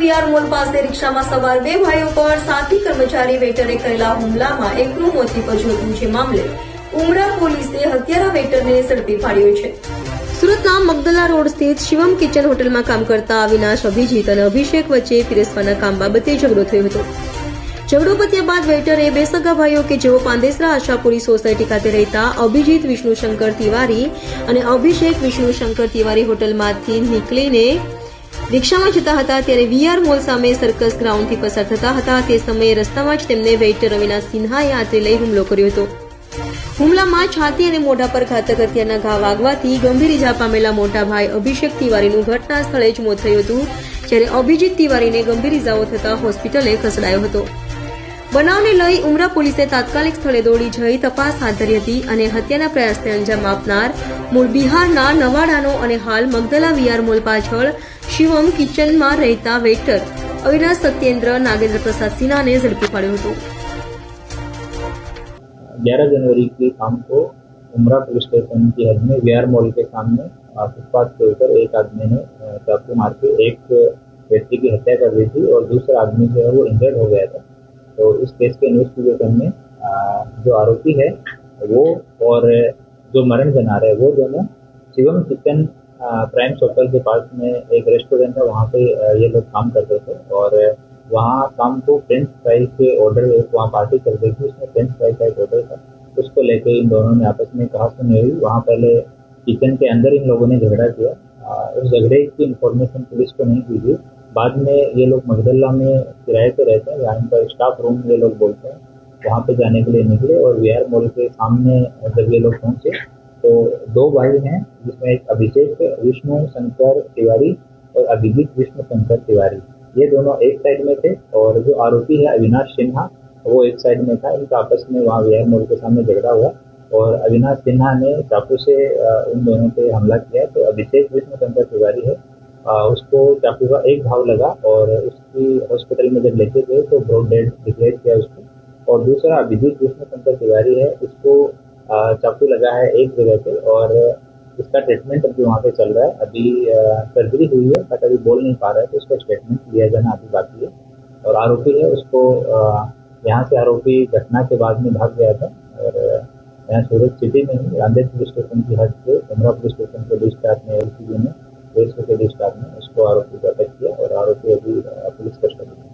VR mall પાસે રિક્ષામાં સવાર બે ભાઈઓ પર સાથી કર્મચારી વેટરે કરેલા હુમલામાં એકનું મોત નીપજ્યું હતું, જે મામલે ઉમરા પોલીસે હત્યારા વેટરને ઝડપી પાડ્યો છે। સુરતના મગદલા રોડ સ્થિત શિવમ કિચન હોટલમાં કામ કરતા અવિનાશ, અભિજીત અને અભિષેક વચ્ચે પીરસવાના કામ બાબતે ઝઘડો થયો હતો। ઝઘડો પત્યા બાદ વેટરે બે સગા ભાઈઓ કે જેઓ પાંદેસરા આશાપુરી સોસાયટી ખાતે રહેતા અભિજીત વિષ્ણુશંકર તિવારી અને અભિષેક વિષ્ણુશંકર તિવારી હોટલમાંથી નીકળીને રિક્ષામાં જતા હતા ત્યારે વીઆર મોલ સામે સર્કસ ગ્રાઉન્ડથી પસાર થતા હતા। તે સમયે રસ્તામાં જ તેમને વેઇટર અવિનાશ સિન્હાએ હાથે લઈ હુમલો કર્યો હતો। હુમલામાં છાતી અને મોઢા પર ઘાતક હથિયારના ઘા વાગવાથી ગંભીર ઇજા પામેલા મોટા ભાઈ અભિષેક તિવારીનું ઘટના સ્થળે જ મોત થયું હતું, જ્યારે અભિજીત તિવારીને ગંભીર ઇજાઓ થતા હોસ્પિટલે ખસેડાયો હતો। બનાવને લઈ ઉમરા પોલીસે તાત્કાલિક સ્થળે દોડી જઈ તપાસ હાથ ધરી હતી અને હત્યાના પ્રયાસને અંજામ આપનાર મૂળ બિહારના નવાડાનો અને હાલ મગદલા વીઆર મોલ પાછળ શિવમ કિચનમાં રહેતા વેટર અવિનાશ સત્યેન્દ્ર નાગેન્દ્ર प्रसाद सिन्हा ने झड़पी पाड़્યો હતો। 11 जनवरी की शाम को उमरा पुलिस स्टेशन की हद में वीआर मॉल के सामने फुटपाथ के ऊपर एक आदमी ने चाकू मार के एक व्यक्ति की हत्या कर दी थी और दूसरा आदमी जो है वो इंजर्ड हो गया था। तो इस केस के इन्वेस्टिगेशन में जो आरोपी है वो और जो मरण जन आ रहे हैं वो दोनों शिवम किचन प्राइम्स होटल के पास में एक रेस्टोरेंट है, वहाँ पे ये लोग काम करते थे और वहाँ शाम को फ्रेंच फ्राई के ऑर्डर वहाँ पार्टी कर रही थी, उसमें फ्रेंच फ्राई का एक ऑर्डर था, उसको लेके इन दोनों ने आपस में कहा सुनी हुई। वहाँ पहले किचन के अंदर इन लोगों ने झगड़ा किया। उस झगड़े की इन्फॉर्मेशन पुलिस को नहीं दी थी। बाद में ये लोग मगदला में किराए पे रहते हैं, यहाँ पर स्टाफ रूम ये लोग बोलते हैं, वहाँ पे जाने के लिए निकले और वीआर मॉल के सामने जब ये लोग पहुंचे तो दो भाई हैं, जिसमें एक अभिषेक विष्णु शंकर तिवारी और अभिजीत विष्णु शंकर तिवारी, ये दोनों एक साइड में थे और जो आरोपी है अविनाश सिन्हा वो एक साइड में था। इनका आपस में वहाँ वीआर मॉल के सामने झगड़ा हुआ और अविनाश सिन्हा ने चाकू से उन दोनों पे हमला किया। तो अभिषेक विष्णु शंकर तिवारी है, उसको चाकू का एक घाव लगा और उसकी हॉस्पिटल में जब लेके गए तो ब्रॉड डेड डिक्लेयर किया उसको। और दूसरा अभिजीत विष्णु शंकर तिवारी है, इसको चाकू लगा है एक जगह पे और इसका ट्रीटमेंट अभी वहाँ पे चल रहा है। अभी सर्जरी हुई है बट अभी बोल नहीं पा रहा है, तो उसका स्टेटमेंट लिया जाना अभी बाकी है। और आरोपी है उसको यहाँ से आरोपी घटना के बाद में भाग गया था और यहाँ सूरत सिटी में रांदेर पुलिस स्टेशन की हद से उमरा पुलिस स्टेशन के डिस्ट्रिक्ट में एलसीबी ने के डिस्ट्रिक्ट में उसको आरोपी को अटक किया और आरोपी अभी पुलिस कस्टडी में।